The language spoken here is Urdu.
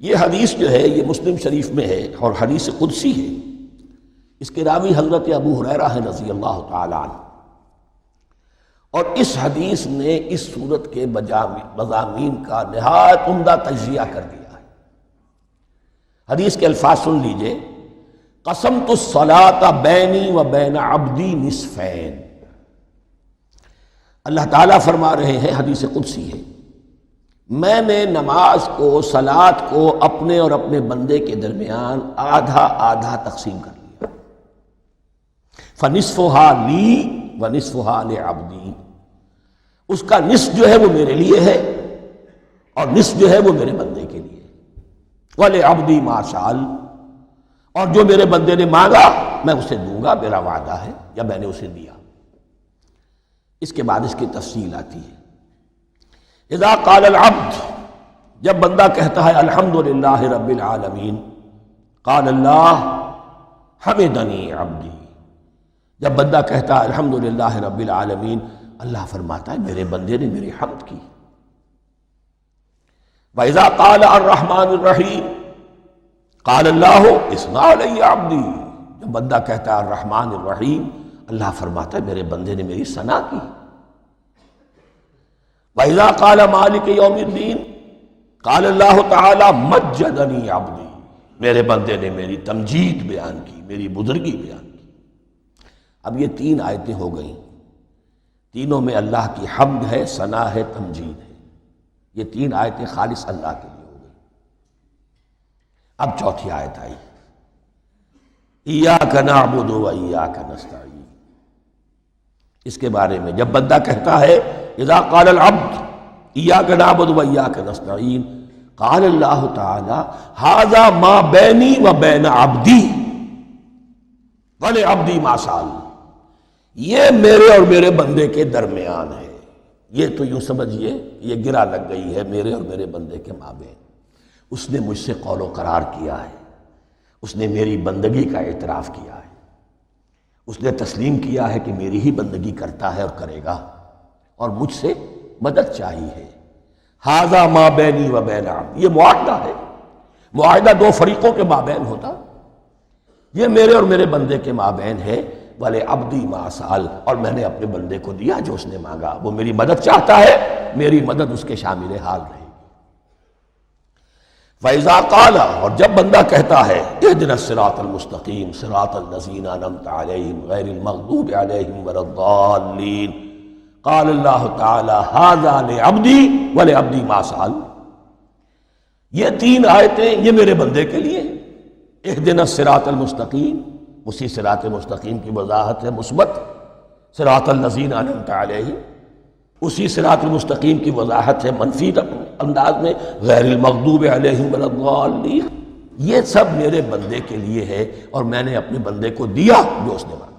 یہ حدیث جو ہے یہ مسلم شریف میں ہے اور حدیث قدسی ہے. اس کے راوی حضرت ابو ہریرہ ہیں رضی اللہ تعالی عنہ، اور اس حدیث نے اس صورت کے مضامین کا نہایت عمدہ تجزیہ کر دیا ہے. حدیث کے الفاظ سن لیجئے: قسمت الصلاۃ بینی و بین عبدی نصفین. اللہ تعالیٰ فرما رہے ہیں، حدیث قدسی ہے، میں نے نماز کو، صلاۃ کو اپنے اور اپنے بندے کے درمیان آدھا آدھا تقسیم کر لیا. فنصفها لی ونصفها لعبدی. اس کا نصف جو ہے وہ میرے لیے ہے اور نصف جو ہے وہ میرے بندے کے لیے. ولعبدی ما سأل. اور جو میرے بندے نے مانگا میں اسے دوں گا، میرا وعدہ ہے، یا میں نے اسے دیا. اس کے بعد اس کی تفصیل آتی ہے. اذا قال العبد، جب بندہ کہتا ہے الحمدللہ رب العالمین، قال اللہ حمدنی عبدی. جب بندہ کہتا ہے الحمدللہ رب العالمین، اللہ فرماتا ہے میرے بندے نے میری حمد کی. وَإِذَا قَالَ الرَّحْمَٰنُ الرَّحِيمُ قَالَ اللَّهُ اثْنَىٰ عَلَيَّ عَبْدِي. جب بندہ کہتا ہے الرحمن الرحیم، اللہ فرماتا ہے میرے بندے نے میری ثنا کی. وَإِذَا قَالَ مَالِكِ يَوْمِ الدِّينِ قَالَ اللَّهُ تَعَالَىٰ مَجَّدَنِي عَبْدِي. میرے بندے نے میری تمجید بیان کی، میری بزرگی بیان کی. اب یہ تین آیتیں ہو گئیں، تینوں میں اللہ کی حمد ہے، ثنا ہے، تمجید ہے. یہ تین آیتیں خالص اللہ کے لیے ہو گئی. اب چوتھی آیت آئی، ایاک نعبد و ایاک نستعین. اس کے بارے میں جب بندہ کہتا ہے اذا قال العبد ایاک نعبد و ایاک نستعین، قال اللہ تعالی ھذا ما بینی و بین عبدی ولعبدی ما سأل. یہ میرے اور میرے بندے کے درمیان ہے. یہ تو یوں سمجھیے یہ گرہ لگ گئی ہے میرے اور میرے بندے کے مابین. اس نے مجھ سے قول و قرار کیا ہے، اس نے میری بندگی کا اعتراف کیا ہے، اس نے تسلیم کیا ہے کہ میری ہی بندگی کرتا ہے اور کرے گا، اور مجھ سے مدد چاہیے ہے. ھذا ما بینی و بین عبدی. یہ معاہدہ ہے. معاہدہ دو فریقوں کے مابین ہوتا، یہ میرے اور میرے بندے کے مابین ہے. وَلِعَبْدِي مَا سَأَلَ. اور میں نے اپنے بندے کو دیا جو اس نے مانگا. وہ میری مدد چاہتا ہے، میری مدد اس کے شامل حال رہے گی. فَإِذَا قَالَ. اور جب بندہ کہتا ہے اهْدِنَا الصِّرَاطَ الْمُسْتَقِيمَ صِرَاطَ الَّذِينَ أَنْعَمْتَ عَلَيْهِمْ غَيْرِ الْمَغْضُوبِ عَلَيْهِمْ وَلَا الضَّالِّينَ قَالَ اللَّهُ تَعَالَى هَذَا لِعَبْدِي وَلِعَبْدِي مَا سَأَلَ. یہ تین آیتیں یہ میرے بندے کے لیے ہیں. اهْدِنَا الصِّرَاطَ الْمُسْتَقِيمَ، اسی صراط مستقیم کی وضاحت ہے مثبت. صراط الذین انعمت علیہم، اسی صراط المستقیم کی وضاحت ہے منفی انداز میں، غیر المغضوب علیہم ولا الضالین. یہ سب میرے بندے کے لیے ہے اور میں نے اپنے بندے کو دیا جو اس نے مانگا.